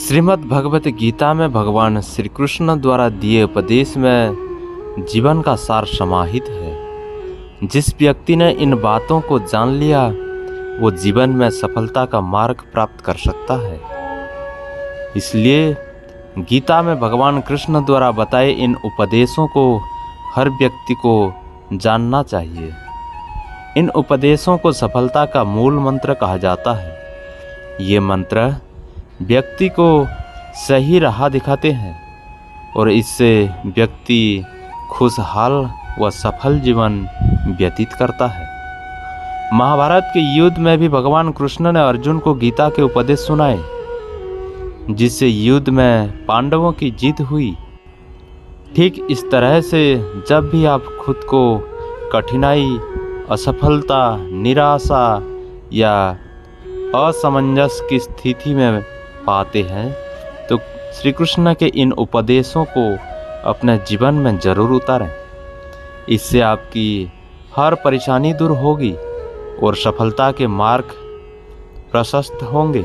श्रीमद् भगवत गीता में भगवान श्री कृष्ण द्वारा दिए उपदेश में जीवन का सार समाहित है। जिस व्यक्ति ने इन बातों को जान लिया वो जीवन में सफलता का मार्ग प्राप्त कर सकता है। इसलिए गीता में भगवान कृष्ण द्वारा बताए इन उपदेशों को हर व्यक्ति को जानना चाहिए। इन उपदेशों को सफलता का मूल मंत्र कहा जाता है। ये मंत्र व्यक्ति को सही राह दिखाते हैं और इससे व्यक्ति खुशहाल व सफल जीवन व्यतीत करता है। महाभारत के युद्ध में भी भगवान कृष्ण ने अर्जुन को गीता के उपदेश सुनाए, जिससे युद्ध में पांडवों की जीत हुई। ठीक इस तरह से जब भी आप खुद को कठिनाई, असफलता, निराशा या असमंजस की स्थिति में पाते हैं तो श्री कृष्ण के इन उपदेशों को अपने जीवन में जरूर उतारें। इससे आपकी हर परेशानी दूर होगी और सफलता के मार्ग प्रशस्त होंगे।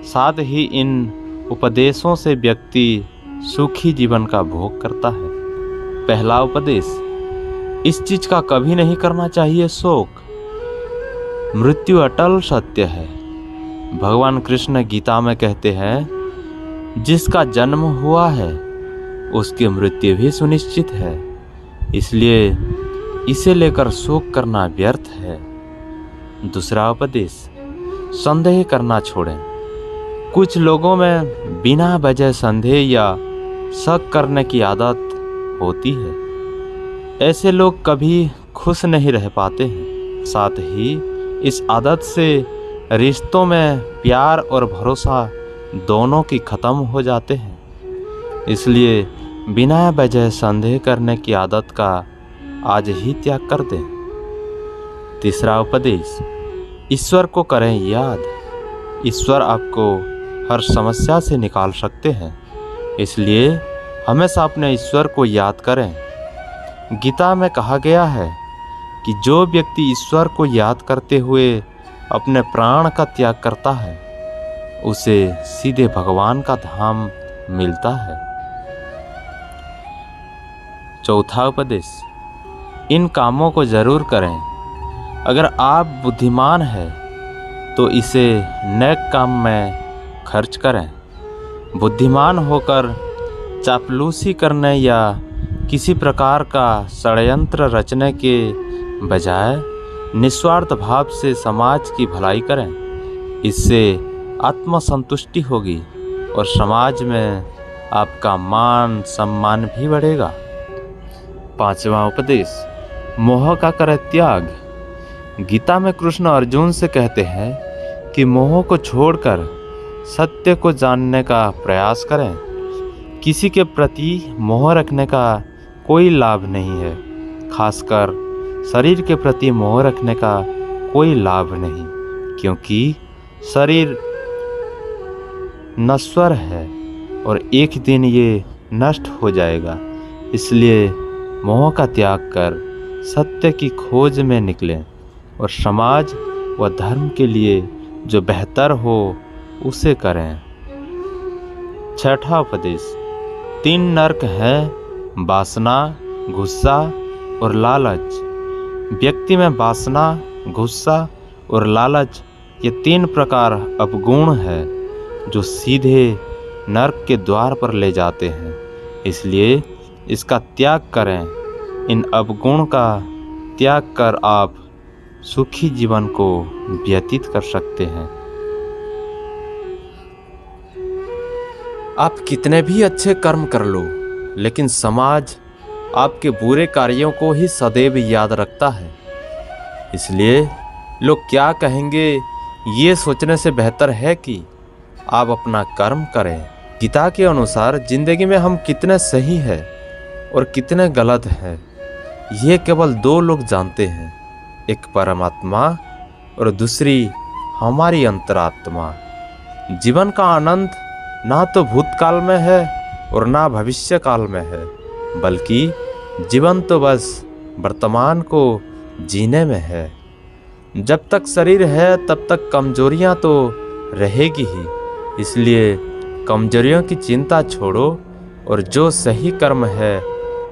साथ ही इन उपदेशों से व्यक्ति सुखी जीवन का भोग करता है। पहला उपदेश, इस चीज का कभी नहीं करना चाहिए शोक। मृत्यु अटल सत्य है। भगवान कृष्ण गीता में कहते हैं, जिसका जन्म हुआ है उसकी मृत्यु भी सुनिश्चित है, इसलिए इसे लेकर शोक करना व्यर्थ है। दूसरा उपदेश, संदेह करना छोड़ें। कुछ लोगों में बिना वजह संदेह या शक करने की आदत होती है। ऐसे लोग कभी खुश नहीं रह पाते हैं। साथ ही इस आदत से रिश्तों में प्यार और भरोसा दोनों की खत्म हो जाते हैं। इसलिए बिना वजह संदेह करने की आदत का आज ही त्याग कर दें। तीसरा उपदेश, ईश्वर को करें याद। ईश्वर आपको हर समस्या से निकाल सकते हैं, इसलिए हमेशा अपने ईश्वर को याद करें। गीता में कहा गया है कि जो व्यक्ति ईश्वर को याद करते हुए अपने प्राण का त्याग करता है उसे सीधे भगवान का धाम मिलता है। चौथा उपदेश, इन कामों को जरूर करें। अगर आप बुद्धिमान हैं तो इसे नेक काम में खर्च करें। बुद्धिमान होकर चापलूसी करने या किसी प्रकार का षड्यंत्र रचने के बजाय निस्वार्थ भाव से समाज की भलाई करें। इससे आत्मसंतुष्टि होगी और समाज में आपका मान सम्मान भी बढ़ेगा। पांचवा उपदेश, मोह का करें त्याग। गीता में कृष्ण अर्जुन से कहते हैं कि मोह को छोड़कर सत्य को जानने का प्रयास करें। किसी के प्रति मोह रखने का कोई लाभ नहीं है, खासकर शरीर के प्रति मोह रखने का कोई लाभ नहीं, क्योंकि शरीर नश्वर है और एक दिन ये नष्ट हो जाएगा। इसलिए मोह का त्याग कर सत्य की खोज में निकलें और समाज व धर्म के लिए जो बेहतर हो उसे करें। छठा उपदेश, 3 नरक हैं, वासना, गुस्सा और लालच। व्यक्ति में वासना, गुस्सा और लालच ये 3 प्रकार अवगुण है जो सीधे नरक के द्वार पर ले जाते हैं। इसलिए इसका त्याग करें। इन अवगुण का त्याग कर आप सुखी जीवन को व्यतीत कर सकते हैं। आप कितने भी अच्छे कर्म कर लो, लेकिन समाज आपके बुरे कार्यों को ही सदैव याद रखता है। इसलिए लोग क्या कहेंगे ये सोचने से बेहतर है कि आप अपना कर्म करें। गीता के अनुसार जिंदगी में हम कितने सही हैं और कितने गलत हैं ये केवल 2 लोग जानते हैं, एक परमात्मा और दूसरी हमारी अंतरात्मा। जीवन का आनंद ना तो भूतकाल में है और ना भविष्य काल में है, बल्कि जीवन तो बस वर्तमान को जीने में है। जब तक शरीर है तब तक कमजोरियां तो रहेगी ही, इसलिए कमजोरियों की चिंता छोड़ो और जो सही कर्म है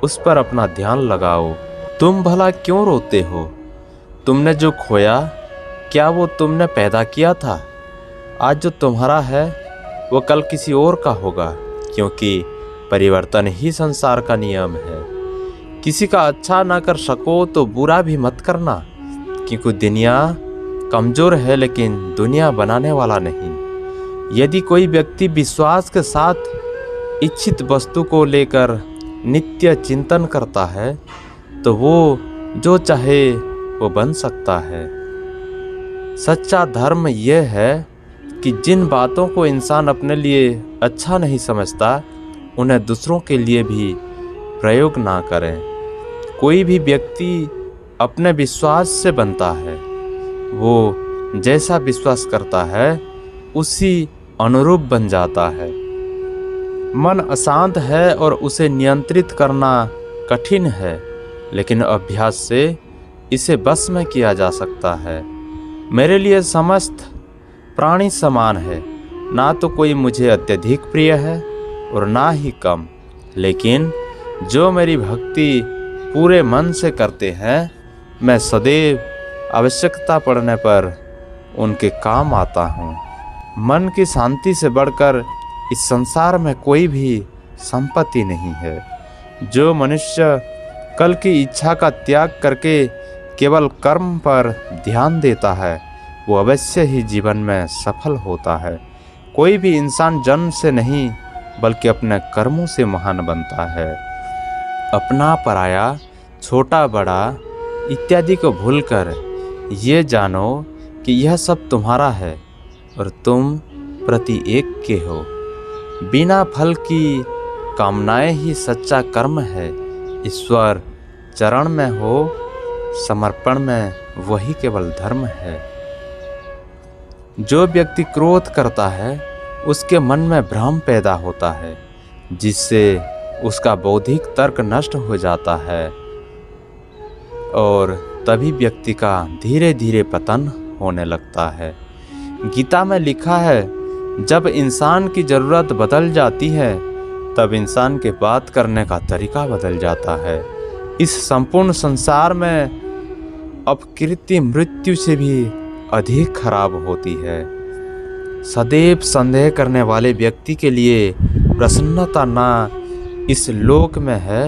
उस पर अपना ध्यान लगाओ। तुम भला क्यों रोते हो? तुमने जो खोया, क्या वो तुमने पैदा किया था? आज जो तुम्हारा है वो कल किसी और का होगा, क्योंकि परिवर्तन ही संसार का नियम है। किसी का अच्छा ना कर सको तो बुरा भी मत करना, क्योंकि दुनिया कमज़ोर है लेकिन दुनिया बनाने वाला नहीं। यदि कोई व्यक्ति विश्वास के साथ इच्छित वस्तु को लेकर नित्य चिंतन करता है तो वो जो चाहे वो बन सकता है। सच्चा धर्म यह है कि जिन बातों को इंसान अपने लिए अच्छा नहीं समझता उन्हें दूसरों के लिए भी प्रयोग ना करें। कोई भी व्यक्ति अपने विश्वास से बनता है। वो जैसा विश्वास करता है उसी अनुरूप बन जाता है। मन अशांत है और उसे नियंत्रित करना कठिन है, लेकिन अभ्यास से इसे बस में किया जा सकता है। मेरे लिए समस्त प्राणी समान है, ना तो कोई मुझे अत्यधिक प्रिय है और ना ही कम, लेकिन जो मेरी भक्ति पूरे मन से करते हैं मैं सदैव आवश्यकता पड़ने पर उनके काम आता हूँ। मन की शांति से बढ़कर इस संसार में कोई भी संपत्ति नहीं है। जो मनुष्य कल की इच्छा का त्याग करके केवल कर्म पर ध्यान देता है वो अवश्य ही जीवन में सफल होता है। कोई भी इंसान जन्म से नहीं बल्कि अपने कर्मों से महान बनता है। अपना पराया, छोटा बड़ा इत्यादि को भूलकर ये जानो कि यह सब तुम्हारा है और तुम प्रति एक के हो। बिना फल की कामनाएं ही सच्चा कर्म है। ईश्वर चरण में हो समर्पण में वही केवल धर्म है। जो व्यक्ति क्रोध करता है उसके मन में भ्रम पैदा होता है, जिससे उसका बौद्धिक तर्क नष्ट हो जाता है और तभी व्यक्ति का धीरे धीरे पतन होने लगता है। गीता में लिखा है, जब इंसान की ज़रूरत बदल जाती है तब इंसान के बात करने का तरीका बदल जाता है। इस संपूर्ण संसार में अपकृत्य मृत्यु से भी अधिक खराब होती है। सदैव संदेह करने वाले व्यक्ति के लिए प्रसन्नता ना इस लोक में है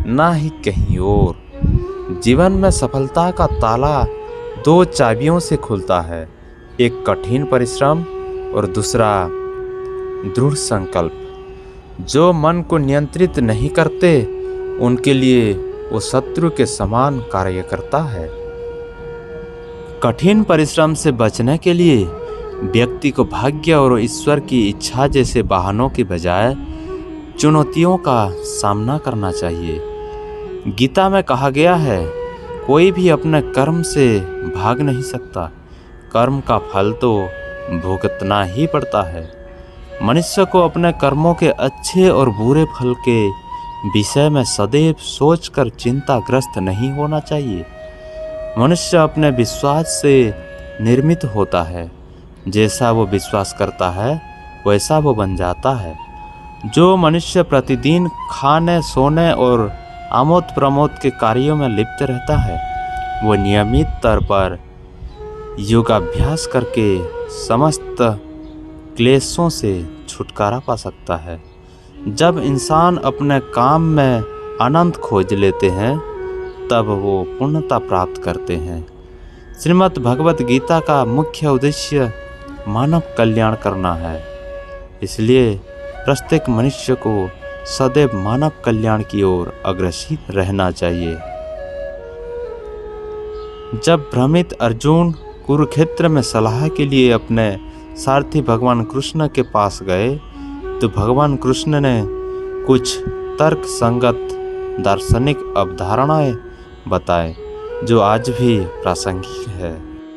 ना ही कहीं और। जीवन में सफलता का ताला दो चाबियों से खुलता है, एक कठिन परिश्रम और दूसरा दृढ़ संकल्प। जो मन को नियंत्रित नहीं करते उनके लिए वो शत्रु के समान कार्य करता है। कठिन परिश्रम से बचने के लिए व्यक्ति को भाग्य और ईश्वर की इच्छा जैसे बहानों के बजाय चुनौतियों का सामना करना चाहिए। गीता में कहा गया है, कोई भी अपने कर्म से भाग नहीं सकता, कर्म का फल तो भुगतना ही पड़ता है। मनुष्य को अपने कर्मों के अच्छे और बुरे फल के विषय में सदैव सोचकर चिंताग्रस्त नहीं होना चाहिए। मनुष्य अपने विश्वास से निर्मित होता है। जैसा वो विश्वास करता है वैसा वो बन जाता है। जो मनुष्य प्रतिदिन खाने, सोने और आमोद प्रमोद के कार्यों में लिप्त रहता है वो नियमित तौर पर योगाभ्यास करके समस्त क्लेशों से छुटकारा पा सकता है। जब इंसान अपने काम में आनंद खोज लेते हैं तब वो पूर्णता प्राप्त करते हैं। श्रीमद् भगवत गीता का मुख्य उद्देश्य मानव कल्याण करना है, इसलिए प्रत्येक मनुष्य को सदैव मानव कल्याण की ओर अग्रसर रहना चाहिए। जब भ्रमित अर्जुन कुरुक्षेत्र में सलाह के लिए अपने सारथी भगवान कृष्ण के पास गए तो भगवान कृष्ण ने कुछ तर्क संगत दार्शनिक अवधारणाएं बताए जो आज भी प्रासंगिक है।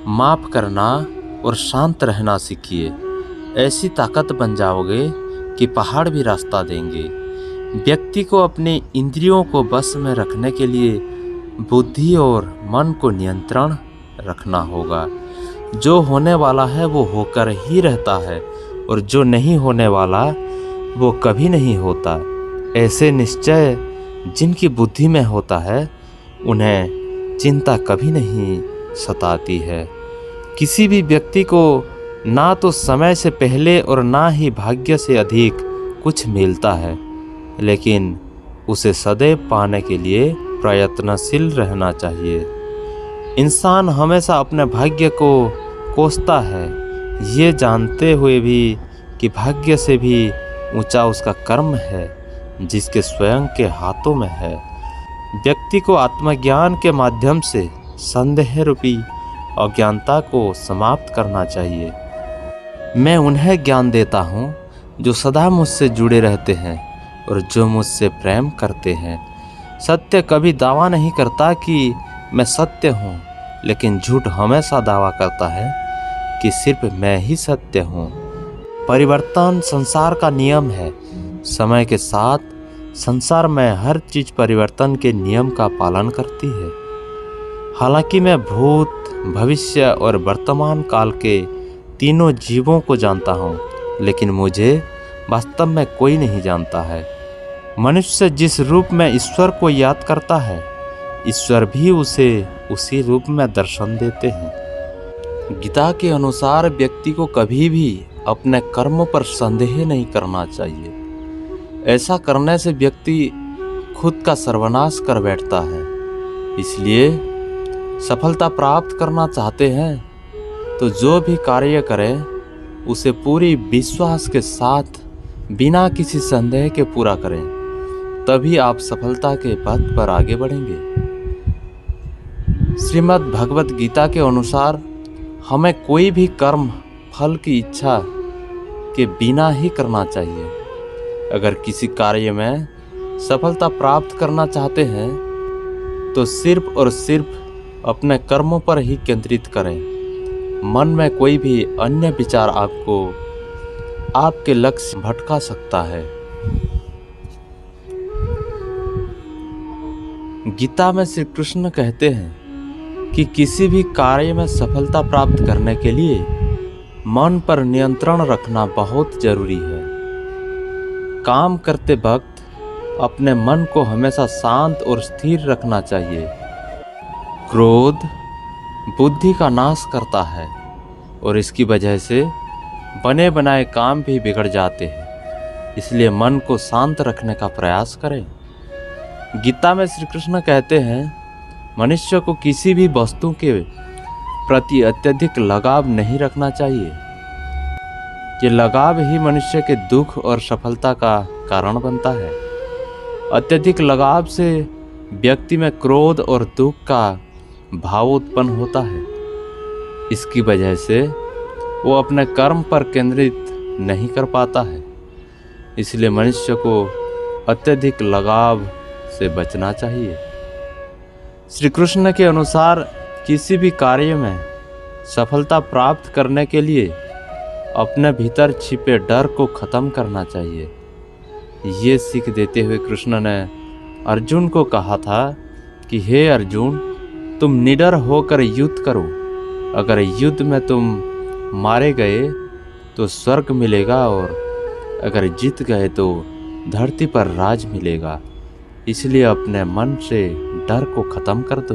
माफ करना और शांत रहना सीखिए, ऐसी ताकत बन जाओगे कि पहाड़ भी रास्ता देंगे। व्यक्ति को अपने इंद्रियों को बस में रखने के लिए बुद्धि और मन को नियंत्रण रखना होगा। जो होने वाला है वो होकर ही रहता है और जो नहीं होने वाला वो कभी नहीं होता। ऐसे निश्चय जिनकी बुद्धि में होता है उन्हें चिंता कभी नहीं सताती है। किसी भी व्यक्ति को ना तो समय से पहले और ना ही भाग्य से अधिक कुछ मिलता है, लेकिन उसे सदैव पाने के लिए प्रयत्नशील रहना चाहिए। इंसान हमेशा अपने भाग्य को कोसता है, ये जानते हुए भी कि भाग्य से भी ऊंचा उसका कर्म है जिसके स्वयं के हाथों में है। व्यक्ति को आत्मज्ञान के माध्यम से संदेह रूपी अज्ञानता को समाप्त करना चाहिए। मैं उन्हें ज्ञान देता हूँ जो सदा मुझसे जुड़े रहते हैं और जो मुझसे प्रेम करते हैं। सत्य कभी दावा नहीं करता कि मैं सत्य हूँ, लेकिन झूठ हमेशा दावा करता है कि सिर्फ मैं ही सत्य हूँ। परिवर्तन संसार का नियम है। समय के साथ संसार में हर चीज़ परिवर्तन के नियम का पालन करती है। हालांकि मैं भूत, भविष्य और वर्तमान काल के तीनों जीवों को जानता हूँ, लेकिन मुझे वास्तव में कोई नहीं जानता है। मनुष्य जिस रूप में ईश्वर को याद करता है, ईश्वर भी उसे उसी रूप में दर्शन देते हैं। गीता के अनुसार व्यक्ति को कभी भी अपने कर्मों पर संदेह नहीं करना चाहिए। ऐसा करने से व्यक्ति खुद का सर्वनाश कर बैठता है। इसलिए सफलता प्राप्त करना चाहते हैं तो जो भी कार्य करें उसे पूरी विश्वास के साथ बिना किसी संदेह के पूरा करें, तभी आप सफलता के पथ पर आगे बढ़ेंगे। श्रीमद् भगवत गीता के अनुसार हमें कोई भी कर्म फल की इच्छा के बिना ही करना चाहिए। अगर किसी कार्य में सफलता प्राप्त करना चाहते हैं तो सिर्फ और सिर्फ अपने कर्मों पर ही केंद्रित करें। मन में कोई भी अन्य विचार आपको आपके लक्ष्य भटका सकता है। गीता में श्री कृष्ण कहते हैं कि किसी भी कार्य में सफलता प्राप्त करने के लिए मन पर नियंत्रण रखना बहुत जरूरी है। काम करते वक्त अपने मन को हमेशा शांत और स्थिर रखना चाहिए। क्रोध बुद्धि का नाश करता है और इसकी वजह से बने बनाए काम भी बिगड़ जाते हैं। इसलिए मन को शांत रखने का प्रयास करें। गीता में श्री कृष्ण कहते हैं, मनुष्य को किसी भी वस्तु के प्रति अत्यधिक लगाव नहीं रखना चाहिए। ये लगाव ही मनुष्य के दुख और सफलता का कारण बनता है। अत्यधिक लगाव से व्यक्ति में क्रोध और दुख का भाव उत्पन्न होता है। इसकी वजह से वो अपने कर्म पर केंद्रित नहीं कर पाता है। इसलिए मनुष्य को अत्यधिक लगाव से बचना चाहिए। श्री कृष्ण के अनुसार किसी भी कार्य में सफलता प्राप्त करने के लिए अपने भीतर छिपे डर को खत्म करना चाहिए। ये सीख देते हुए कृष्ण ने अर्जुन को कहा था कि हे अर्जुन, तुम निडर होकर युद्ध करो। अगर युद्ध में तुम मारे गए तो स्वर्ग मिलेगा और अगर जीत गए तो धरती पर राज मिलेगा। इसलिए अपने मन से डर को खत्म कर दो।